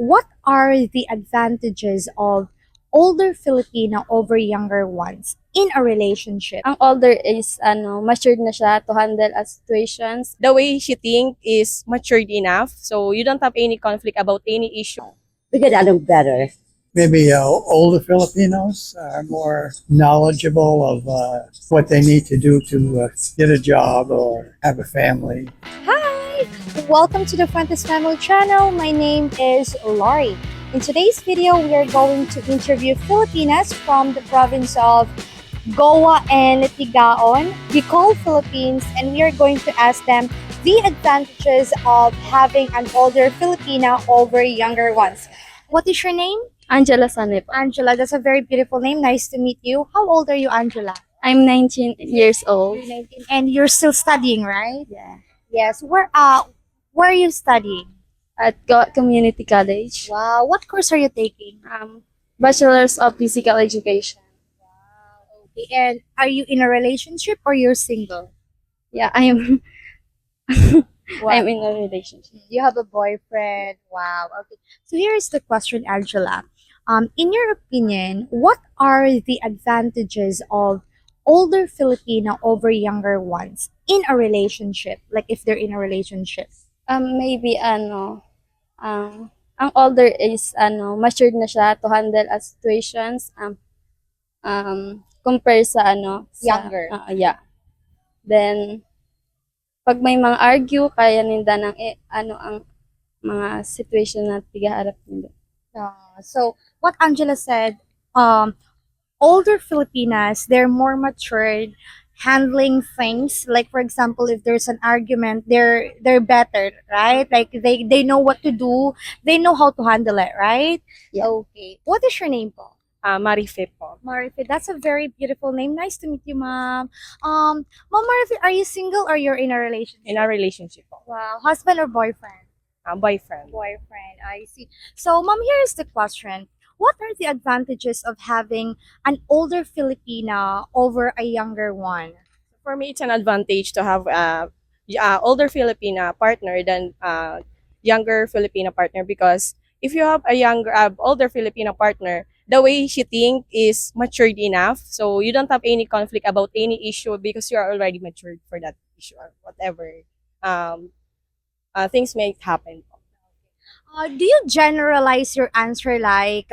What are the advantages of older Filipino over younger ones in a relationship? Ang older is matured na siya to handle situations. The way she think is matured enough, so you don't have any conflict about any issue. We could do better. Maybe older Filipinos are more knowledgeable of what they need to do to get a job or have a family. Hi! Welcome to the FUENTES Family Channel. My name is Lori. In today's video, we are going to interview Filipinas from the province of Goa and Litigaon, Bicol, Philippines, and we are going to ask them the advantages of having an older Filipina over younger ones. What is your name? Angela Sanep. Angela. That's a very beautiful name. Nice to meet you. How old are you, Angela? I'm 19 years old. You're 19. And you're still studying, right? Yeah. Yes. Where are you studying? At Community College. Wow. What course are you taking? Bachelor's of Physical Education. Okay. And are you in a relationship or you're single? Yeah, I'm Wow. I'm in a relationship. You have a boyfriend. Wow. Okay. So here is the question, Angela. In your opinion, what are the advantages of older Filipino over younger ones in a relationship? Like if they're in a relationship. Maybe ang older is matured na siya to handle situations compare sa Younger. Yeah. Then pag may mga argue kaya ninda ng ang mga situation na tigaharap nila. So what Angela said, older Filipinas, they're more matured handling things. Like for example, if there's an argument, they're better, right? Like they know what to do, they know how to handle it, right? Yeah. Okay. What is your name po? Marife po. Marife, that's a very beautiful name. Nice to meet you, ma'am. Ma'am Marife, are you single or you're in a relationship? In a relationship po. Wow, husband or boyfriend? Boyfriend. Boyfriend, I see. So, mom, here is the question. What are the advantages of having an older Filipina over a younger one? For me, it's an advantage to have older Filipina partner than younger Filipina partner, because if you have a younger, older Filipina partner, the way she think is matured enough, so you don't have any conflict about any issue because you are already matured for that issue or whatever things may happen. Do you generalize your answer like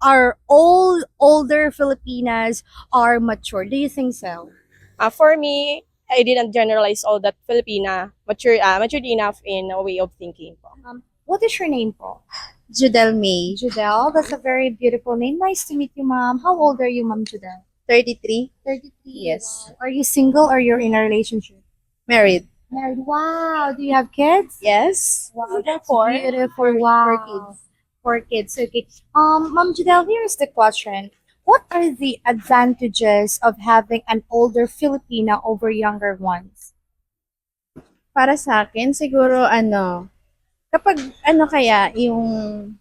are all older Filipinas are mature? Do you think so? For me, I didn't generalize all that Filipina matured enough in a way of thinking po. What is your name po? Judel May, Judel. That's a very beautiful name. Nice to meet you, ma'am. How old are you, ma'am Judel? 33, 33. Yes. Wow. Are you single or you're in a relationship? married. Married. Wow. Do you have kids? Yes. Wow, that's Four. beautiful. Wow. 4 kids. 4 kids. Okay. Ma'am Judel, here's the question. What are the advantages of having an older Filipina over younger ones? Para sa akin, siguro kapag kaya yung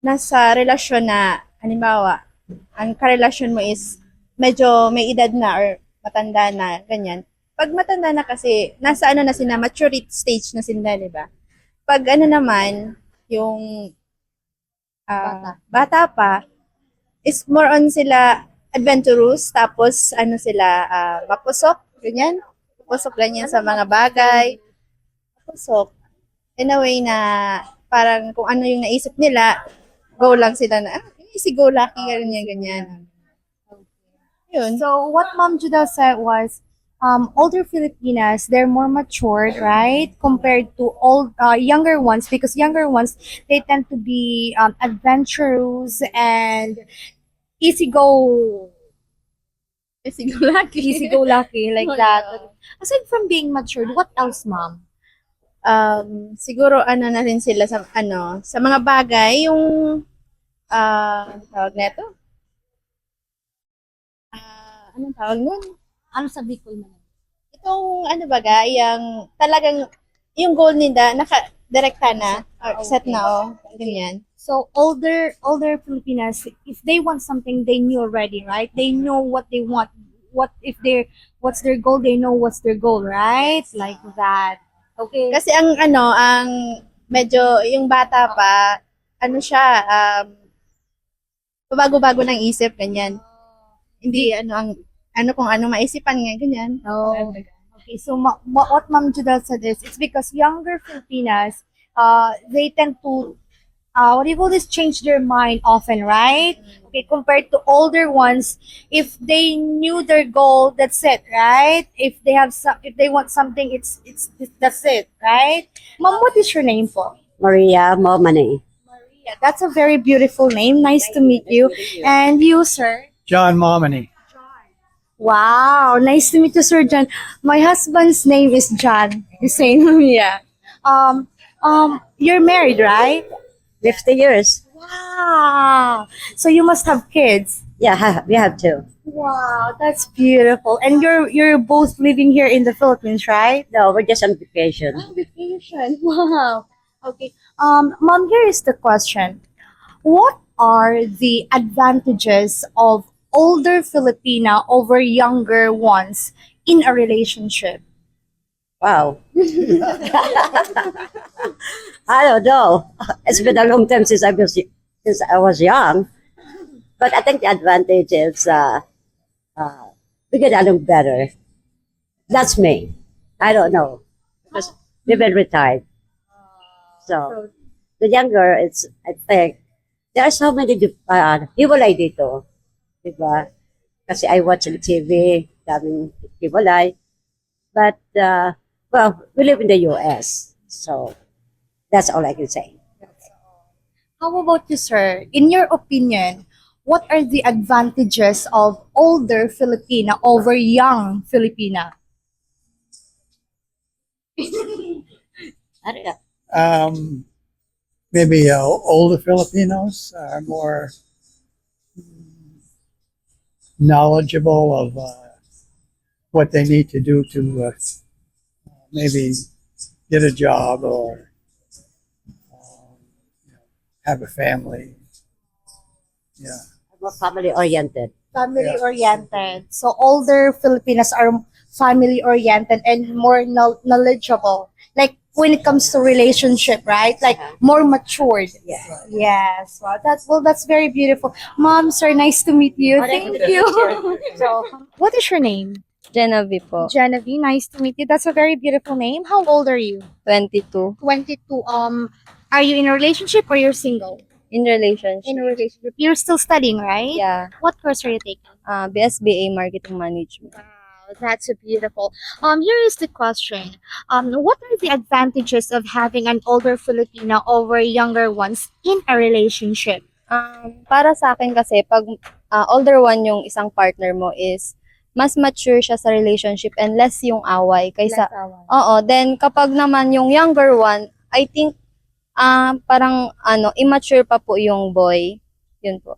nasa relasyon na, halimbawa, ang karelasyon mo is medyo may edad na or matanda na, ganyan. Pag matanda na kasi, nasa na sila, maturity stage na sila, di ba? Pag naman, yung bata pa, is more on sila adventurous, tapos sila, mapusok, ganyan. Mapusok ganyan sa mga bagay. Mapusok. In a way na parang kung ano yung naisip nila, go lang sila na, easy go lucky, ganyan. Yun. So what Ma'am Judel said was, older Filipinas, they're more matured, right, compared to younger ones, because younger ones, they tend to be adventurous and easy go lucky like that. Aside from being matured, what else, ma'am? Siguro na rin sila sa sa mga bagay yung tawag neto. Anong tawag nun? Ano sa Bicol mo? Itong baga, yung talagang yung goal nila naka-direkta na or set na ganyan. So older Filipinas, if they want something, they knew already, right? They know what they want. What's their goal? They know what's their goal, right? Like that. Okay. Kasi ang medyo yung bata pa, ano siya, bago-bago ng isip, ganyan. Hindi, kung ano maisipan nga, ganyan. Oh. Okay, so what Ma'am Judel said is, it's because younger Filipinas, they tend to, what do you call this, change their mind often, right? Okay, compared to older ones, if they knew their goal, that's it, right? If they have if they want something, it's that's it, right? Ma'am, what is your name po? Maria Momani. Maria, that's a very beautiful name. Nice to meet you. And you, sir? John Momini. Wow, nice to meet you, Sir John. My husband's name is John. The same, yeah. You're married, right? 50 years. Wow. So you must have kids. Yeah, we have two. Wow, that's beautiful. And you're both living here in the Philippines, right? No, we're just on vacation. Vacation. Wow. Okay. Mom, here is the question. What are the advantages of older Filipina over younger ones in a relationship? Wow. I don't know. It's been a long time since I was young. But I think the advantage is we get along better. That's me. I don't know. Because we've been retired. So the younger, I think, there are so many hiwalay dito. Diba? Kasi I watch on TV, daming hiwalay. But, well, we live in the US. So that's all I can say. How about you, sir? In your opinion, what are the advantages of older Filipina over young Filipina? Maybe older Filipinos are more knowledgeable of what they need to do to maybe get a job or have a family. Yeah. More family oriented. Family oriented. So older Filipinas are family oriented and more knowledgeable. Like when it comes to relationship, right? Like more matured. Yeah. Yes. Wow. That's very beautiful. Mom, sir, nice to meet you. Thank you. So, what is your name? Jenna po, Genevieve. Nice to meet you. That's a very beautiful name. How old are you? 22. 22. Are you in a relationship or you're single? In relationship. In a relationship. You're still studying, right? Yeah. What course are you taking? BSBA Marketing Management. Wow, that's beautiful. Here is the question. What are the advantages of having an older Filipina over younger ones in a relationship? Para sa akin kasi, pag older one yung isang partner mo is, mas mature siya sa relationship and less yung away kaysa, oo, then kapag naman yung younger one, I think, parang, immature pa po yung boy. Yun po.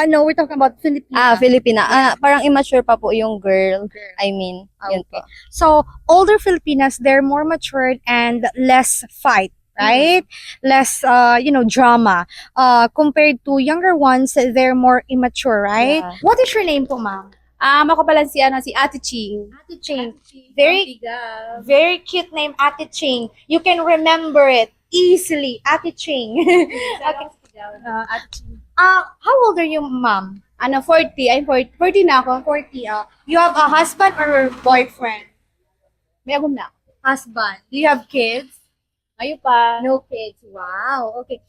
No, we're talking about Filipina. Filipina. Parang immature pa po yung girl. I mean, yun po. So, older Filipinas, they're more matured and less fight, right? Less, drama. Compared to younger ones, they're more immature, right? Yeah. What is your name po, ma'am? Ako pala si Ate Ching. Ate Ching. Very cute name, Ate Ching. You can remember it easily, Ate Ching. Okay. Ate Ching. How old are you, ma'am? 40. I'm 40. 40 na ako. 40. You have a husband or boyfriend? May agom na ako. Husband. Do you have kids? Ngayon pa. No kids. Wow. Okay.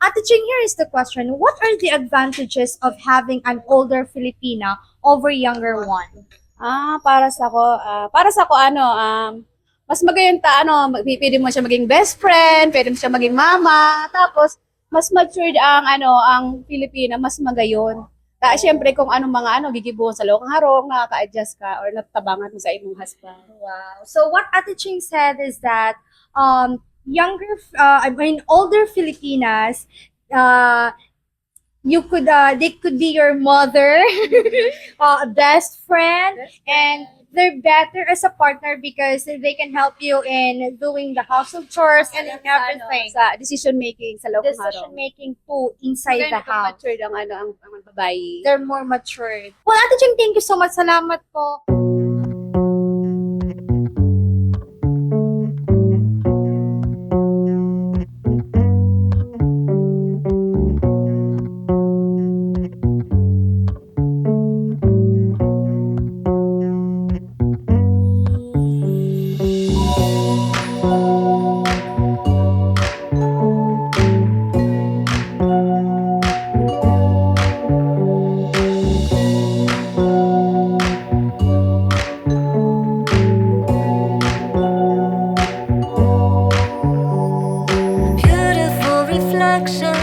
Ate Ching, here is the question. What are the advantages of having an older Filipina over younger one? Para sa ko, mas magayunta, pwede mo siya maging best friend, pwede mo siya maging mama, tapos, mas matured ang Filipina, mas magayon. Siyempre, kung anong mga gigibuhon sa lokang harong, nakaka-adjust ka or natabangan mo sa imong husband. Wow. So what Ate Ching said is that older Filipinas, they could be your mother, best friend, and they're better as a partner because they can help you in doing the household chores and everything. Sa decision making sa lokang harong. Decision making too inside the house. Matured ang babae. They're more matured. Well, Ate Ching, thank you so much. Salamat po. reflection